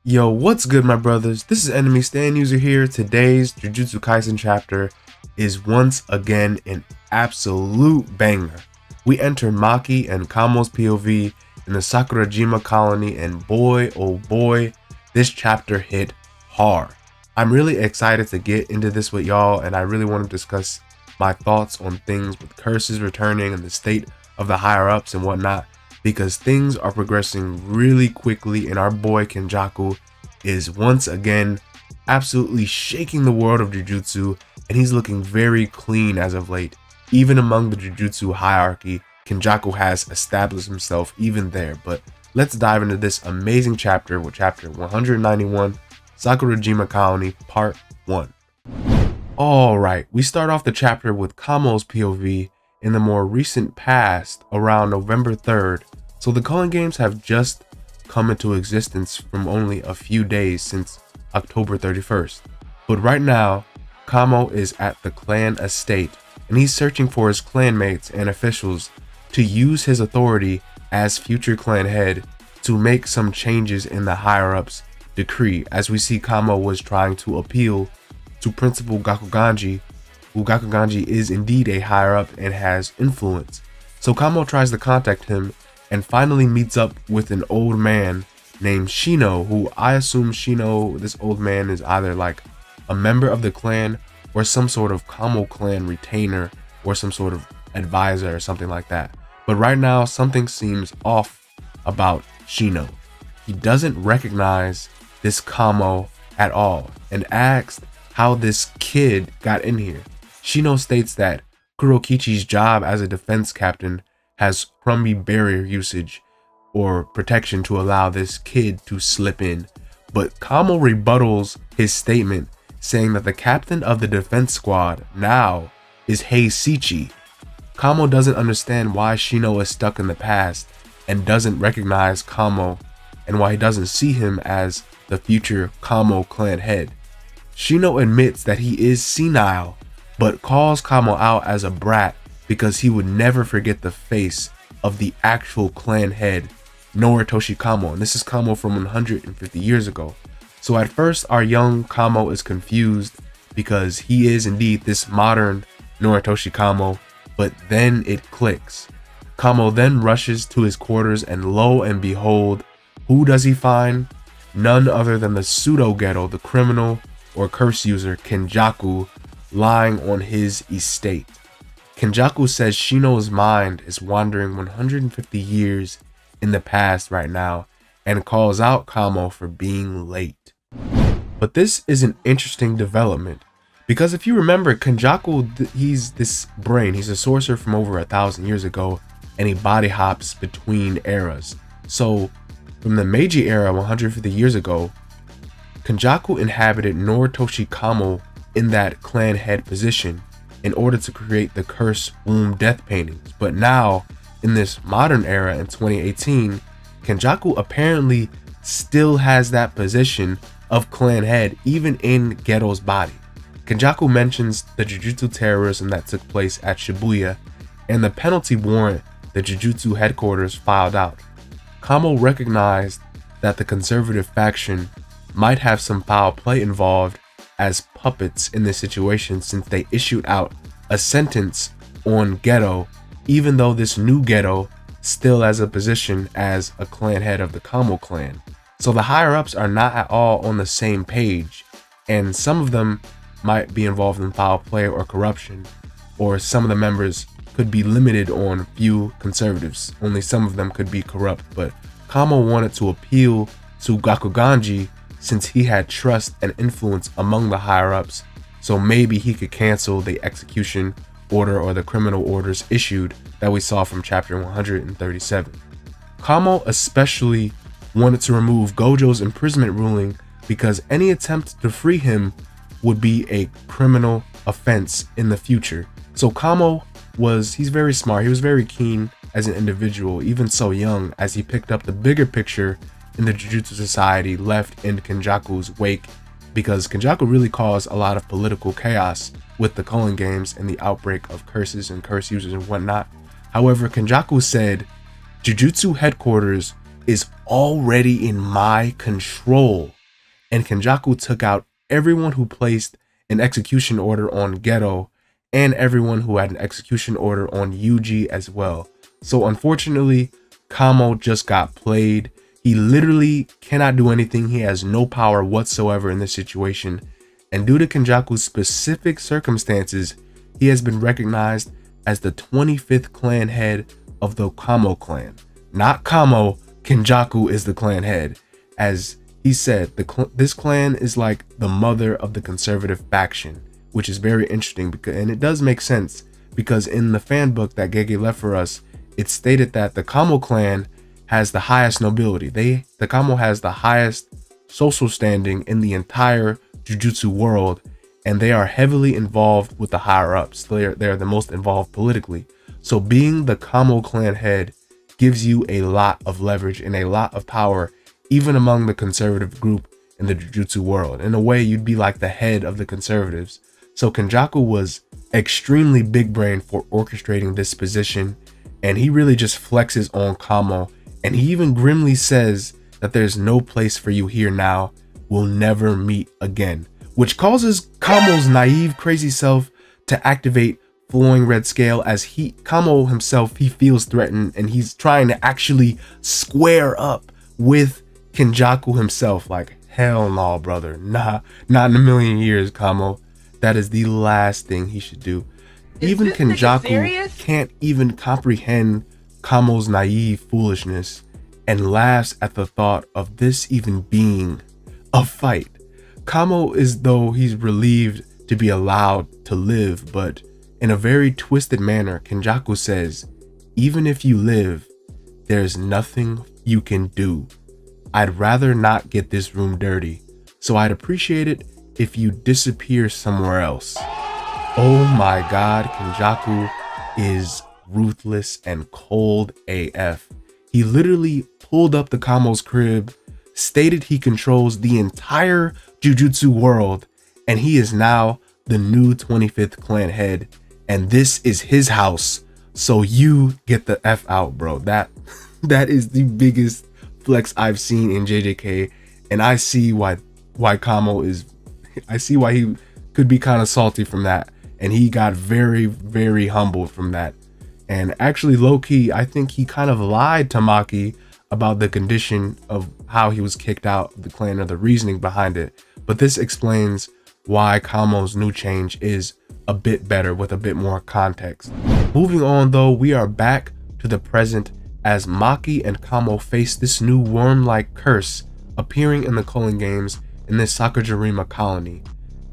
Yo, what's good, my brothers? This is Enemy Stand User here. Today's Jujutsu Kaisen chapter is once again an absolute banger. We enter Maki and Camos POV in the Sakurajima Colony, and boy, oh boy, this chapter hit hard. I'm really excited to get into this with y'all, and I really want to discuss my thoughts on things with curses returning and the state of the higher-ups and whatnot, because things are progressing really quickly, and our boy Kenjaku is once again absolutely shaking the world of Jujutsu, and he's looking very clean as of late. Even among the Jujutsu hierarchy, Kenjaku has established himself even there. But let's dive into this amazing chapter with chapter 191, Sakurajima Colony, part 1. Alright, we start off the chapter with Camos POV in the more recent past, around November 3rd. So the Culling games have just come into existence from only a few days since October 31st. But right now, Camo is at the clan estate, and he's searching for his clanmates and officials to use his authority as future clan head to make some changes in the higher-ups decree, as we see Camo was trying to appeal to Principal Gakuganji, who Gakuganji is indeed a higher-up and has influence. So Camo tries to contact him and finally meets up with an old man named Shino, who I assume this old man is either like a member of the clan or some sort of Camo clan retainer or some sort of advisor or something like that. But right now, something seems off about Shino. He doesn't recognize this Camo at all and asks how this kid got in here. Shino states that Kurokichi's job as a defense captain has crummy barrier usage or protection to allow this kid to slip in. But Camo rebuttals his statement, saying that the captain of the defense squad now is Heishichi. Camo doesn't understand why Shino is stuck in the past and doesn't recognize Camo, and why he doesn't see him as the future Camo clan head. Shino admits that he is senile, but calls Camo out as a brat because he would never forget the face of the actual clan head, Noritoshi Camo, and this is Camo from 150 years ago. So at first, our young Camo is confused because he is indeed this modern Noritoshi Camo, but then it clicks. Camo then rushes to his quarters, and lo and behold, who does he find? None other than the pseudo-ghetto, the criminal or curse user Kenjaku, lying on his estate. Kenjaku says Shino's mind is wandering 150 years in the past right now and calls out Camo for being late. But this is an interesting development, because if you remember, Kenjaku, he's this brain, he's a sorcerer from over 1,000 years ago, and he body hops between eras. So from the Meiji era 150 years ago, Kenjaku inhabited Noritoshi Camo in that clan head position in order to create the curse womb death paintings. But now, in this modern era in 2018, Kenjaku apparently still has that position of clan head even in Geto's body. Kenjaku mentions the Jujutsu terrorism that took place at Shibuya and the penalty warrant the Jujutsu headquarters filed out. Camo recognized that the conservative faction might have some foul play involved as puppets in this situation, since they issued out a sentence on Geto, even though this new Geto still has a position as a clan head of the Camo clan. So the higher ups are not at all on the same page, and some of them might be involved in foul play or corruption, or some of the members could be limited on few conservatives. Only some of them could be corrupt. But Camo wanted to appeal to Gakuganji since he had trust and influence among the higher-ups, so maybe he could cancel the execution order or the criminal orders issued that we saw from chapter 137. Camo especially wanted to remove Gojo's imprisonment ruling because any attempt to free him would be a criminal offense in the future. So Camo he's very smart, he was very keen as an individual, even so young, as he picked up the bigger picture in the Jujutsu Society left in Kenjaku's wake, because Kenjaku really caused a lot of political chaos with the Culling games and the outbreak of curses and curse users and whatnot. However, Kenjaku said, Jujutsu headquarters is already in my control. and Kenjaku took out everyone who placed an execution order on Geto and everyone who had an execution order on Yuji as well. So unfortunately, Camo just got played. He literally cannot do anything. He has no power whatsoever in this situation. And due to Kenjaku's specific circumstances, he has been recognized as the 25th clan head of the Camo clan. Not Camo, Kenjaku is the clan head. As he said, this clan is like the mother of the conservative faction, which is very interesting, and it does make sense because in the fan book that Gege left for us, it stated that the Camo clan has the highest nobility. The Camo has the highest social standing in the entire Jujutsu world, and they are heavily involved with the higher ups. They're the most involved politically. So being the Camo clan head gives you a lot of leverage and a lot of power, even among the conservative group in the Jujutsu world. In a way, you'd be like the head of the conservatives. So Kenjaku was extremely big brain for orchestrating this position, and he really just flexes on Camo, and he even grimly says that there's no place for you here now, we'll never meet again, which causes Camo's naive, crazy self to activate flowing red scale as Camo himself, he feels threatened and he's trying to actually square up with Kenjaku himself. Like, hell no, brother, nah, not in a million years, Camo. That is the last thing he should do. Even Kenjaku can't even comprehend Camo's naive foolishness and laughs at the thought of this even being a fight. Camo is though he's relieved to be allowed to live, but in a very twisted manner, Kenjaku says, even if you live, there's nothing you can do. I'd rather not get this room dirty, so I'd appreciate it if you disappear somewhere else. Oh my god, Kenjaku is ruthless and cold AF. He literally pulled up the Camo's crib, stated he controls the entire Jujutsu world, and he is now the new 25th clan head, and this is his house, so you get the F out, bro. That is the biggest flex I've seen in JJK, and I see why Camo is, I see why he could be kind of salty from that, and he got very, very humbled from that. And actually, low-key, I think he kind of lied to Maki about the condition of how he was kicked out of the clan or the reasoning behind it. But this explains why Camo's new change is a bit better with a bit more context. Moving on though, we are back to the present as Maki and Camo face this new worm-like curse appearing in the Culling games in this Sakurajima Colony.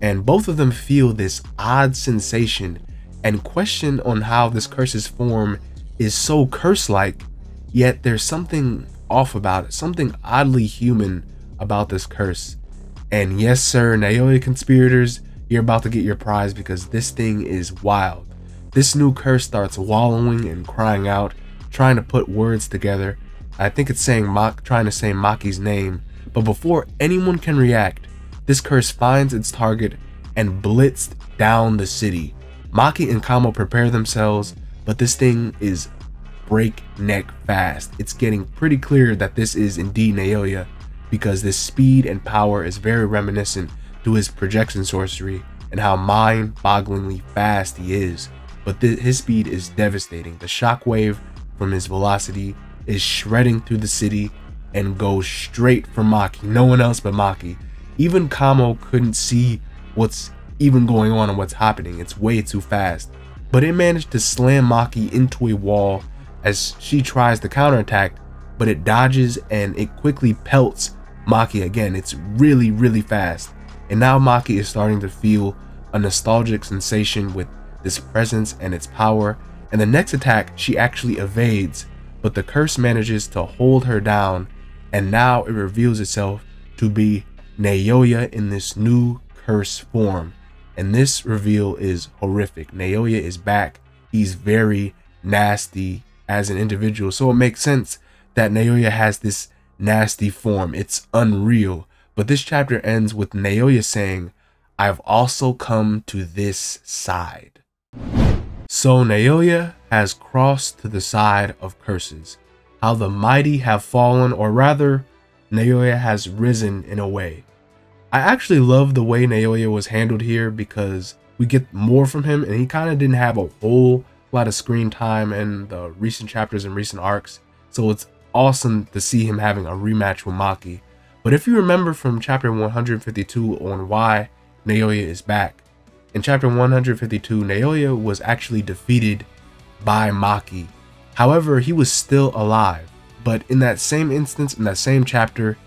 And both of them feel this odd sensation and question on how this curse's form is so curse-like, yet there's something off about it, something oddly human about this curse. And yes sir, Naoya conspirators, you're about to get your prize because this thing is wild. This new curse starts wallowing and crying out, trying to put words together. I think it's saying trying to say Maki's name, but before anyone can react, this curse finds its target and blitzed down the city. Maki and Camo prepare themselves, but this thing is breakneck fast. It's getting pretty clear that this is indeed Naoya, because this speed and power is very reminiscent to his projection sorcery and how mind-bogglingly fast he is. But his speed is devastating. The shockwave from his velocity is shredding through the city and goes straight for Maki. No one else but Maki. Even Camo couldn't see what's even going on and what's happening. It's way too fast. But it managed to slam Maki into a wall as she tries to counterattack, but it dodges and it quickly pelts Maki again. It's really, really fast. And now Maki is starting to feel a nostalgic sensation with this presence and its power. And the next attack she actually evades, but the curse manages to hold her down, and now it reveals itself to be Naoya in this new curse form. And this reveal is horrific. Naoya is back. He's very nasty as an individual, so it makes sense that Naoya has this nasty form. It's unreal. But this chapter ends with Naoya saying, I've also come to this side. So Naoya has crossed to the side of curses. How the mighty have fallen, or rather, Naoya has risen in a way. I actually love the way Naoya was handled here because we get more from him, and he kind of didn't have a whole lot of screen time in the recent chapters and recent arcs. So it's awesome to see him having a rematch with Maki. But if you remember from chapter 152 on why Naoya is back, in chapter 152, Naoya was actually defeated by Maki. However, he was still alive. But in that same instance, in that same chapter,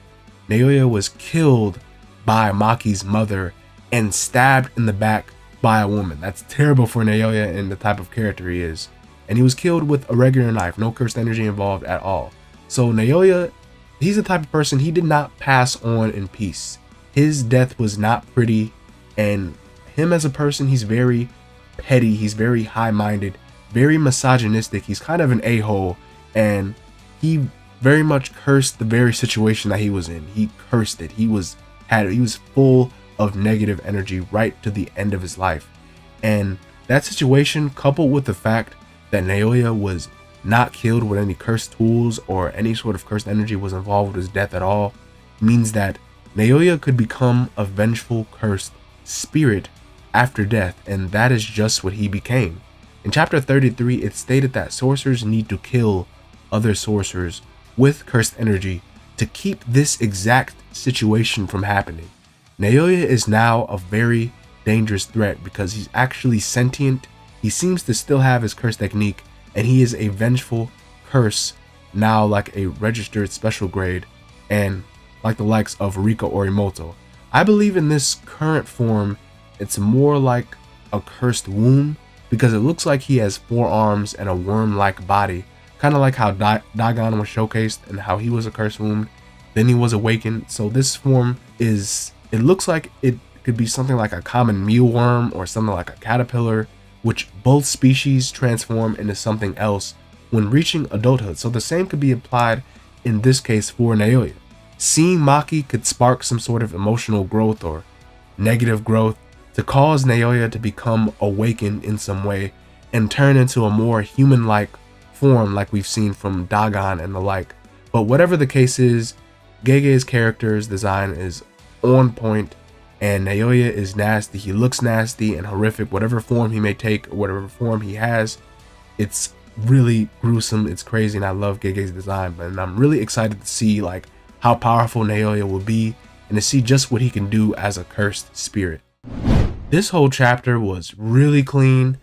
Naoya was killed by Maki's mother and stabbed in the back by a woman. That's terrible for Naoya and the type of character he is. And he was killed with a regular knife, no cursed energy involved at all. So Naoya, he's the type of person, he did not pass on in peace. His death was not pretty, and him as a person, he's very petty, he's very high-minded, very misogynistic, he's kind of an a-hole, and he very much cursed the very situation that he was in. He cursed it. He was full of negative energy right to the end of his life. And that situation, coupled with the fact that Naoya was not killed with any cursed tools or any sort of cursed energy was involved with his death at all, means that Naoya could become a vengeful, cursed spirit after death, and that is just what he became. In chapter 33, it stated that sorcerers need to kill other sorcerers with cursed energy to keep this exact situation from happening. Naoya is now a very dangerous threat because he's actually sentient, he seems to still have his curse technique, and he is a vengeful curse, now like a registered special grade, and like the likes of Rika or Imoto. I believe in this current form, it's more like a cursed womb, because it looks like he has 4 arms and a worm-like body, kind of like how Dagon was showcased and how he was a cursed womb, then he was awakened. So this form is, it looks like it could be something like a common mealworm or something like a caterpillar, which both species transform into something else when reaching adulthood. So the same could be applied in this case for Naoya. Seeing Maki could spark some sort of emotional growth or negative growth to cause Naoya to become awakened in some way and turn into a more human-like form like we've seen from Dagon and the like. But whatever the case is, Gege's character's design is on point, and Naoya is nasty. He looks nasty and horrific, whatever form he may take or whatever form he has. It's really gruesome, it's crazy, and I love Gege's design. But I'm really excited to see like how powerful Naoya will be and to see just what he can do as a cursed spirit. This whole chapter was really clean,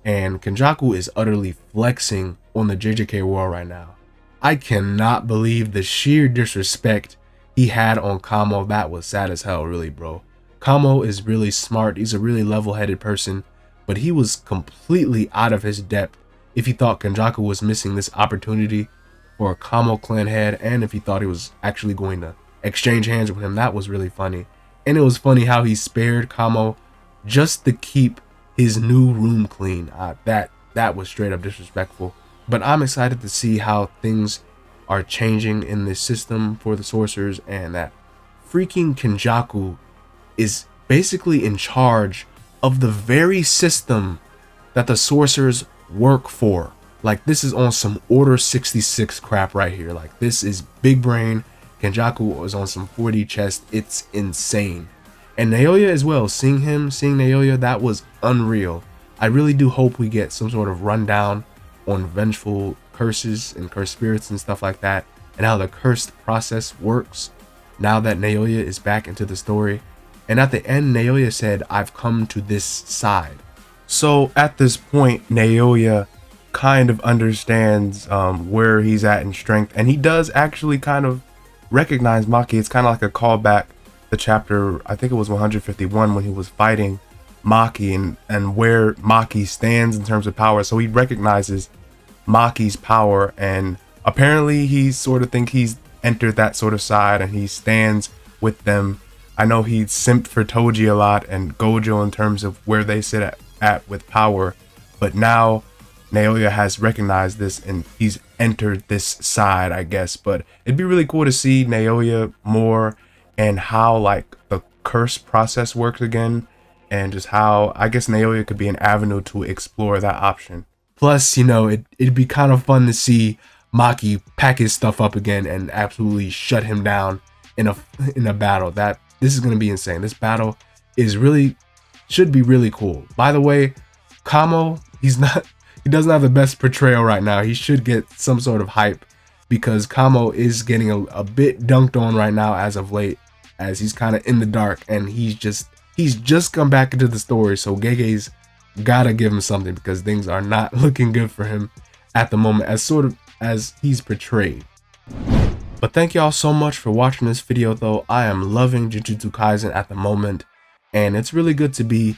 and Kenjaku is utterly flexing on the JJK world right now. I cannot believe the sheer disrespect he had on Camo. That was sad as hell, really, bro. Camo is really smart, he's a really level-headed person, but he was completely out of his depth if he thought Kenjaku was missing this opportunity for a Camo clan head, and if he thought he was actually going to exchange hands with him. That was really funny. And it was funny how he spared Camo just to keep his new room clean. That was straight up disrespectful. But I'm excited to see how things are changing in this system for the sorcerers, and that freaking Kenjaku is basically in charge of the very system that the sorcerers work for. Like, this is on some Order 66 crap right here. Like, this is big brain. Kenjaku was on some 4D chess. It's insane. And Naoya as well, seeing Naoya, that was unreal. I really do hope we get some sort of rundown on vengeful curses and cursed spirits and stuff like that, and how the cursed process works now that Naoya is back into the story. And at the end, Naoya said, "I've come to this side." So at this point, Naoya kind of understands where he's at in strength, and he does actually kind of recognize Maki. It's kind of like a callback to chapter, I think it was 151, when he was fighting Maki and where Maki stands in terms of power. So he recognizes Maki's power, and apparently he sort of think he's entered that sort of side, and he stands with them. I know he simped for Toji a lot and Gojo in terms of where they sit at with power, but now Naoya has recognized this and he's entered this side, I guess. But it'd be really cool to see Naoya more and how like the curse process works again, and just how I guess Naoya could be an avenue to explore that option. Plus, you know, it'd be kind of fun to see Maki pack his stuff up again and absolutely shut him down in a battle. That this is going to be insane. This battle is should be really cool. By the way, Camo, he doesn't have the best portrayal right now. He should get some sort of hype, because Camo is getting a bit dunked on right now as of late, as he's kind of in the dark, and he's just come back into the story. So Gege's gotta give him something, because things are not looking good for him at the moment, as he's portrayed. But thank y'all so much for watching this video though. I am loving Jujutsu Kaisen at the moment, and it's really good to be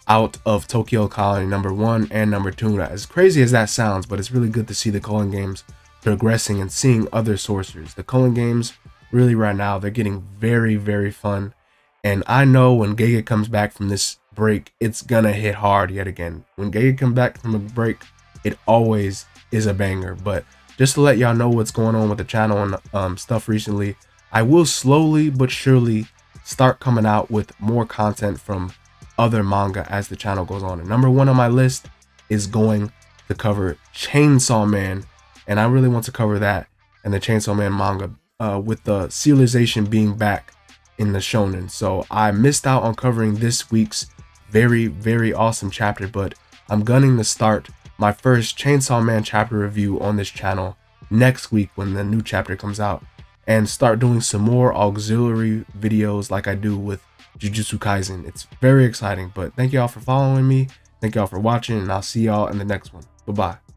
out of Tokyo Colony #1 and #2. As crazy as that sounds, but it's really good to see the Culling games progressing and seeing other sorcerers. The Culling games really right now, they're getting very, very fun. And I know when Gege comes back from this break, it's gonna hit hard yet again. When Gege comes back from a break, it always is a banger. But just to let y'all know what's going on with the channel and stuff recently, I will slowly but surely start coming out with more content from other manga as the channel goes on. And #1 on my list is going to cover Chainsaw Man, and I really want to cover that and the Chainsaw Man manga with the serialization being back in the shonen. So I missed out on covering this week's very, very awesome chapter, but I'm gunning to start my first Chainsaw Man chapter review on this channel next week when the new chapter comes out, and start doing some more auxiliary videos like I do with Jujutsu Kaisen. It's very exciting. But thank y'all for following me, thank y'all for watching, and I'll see y'all in the next one. Bye bye.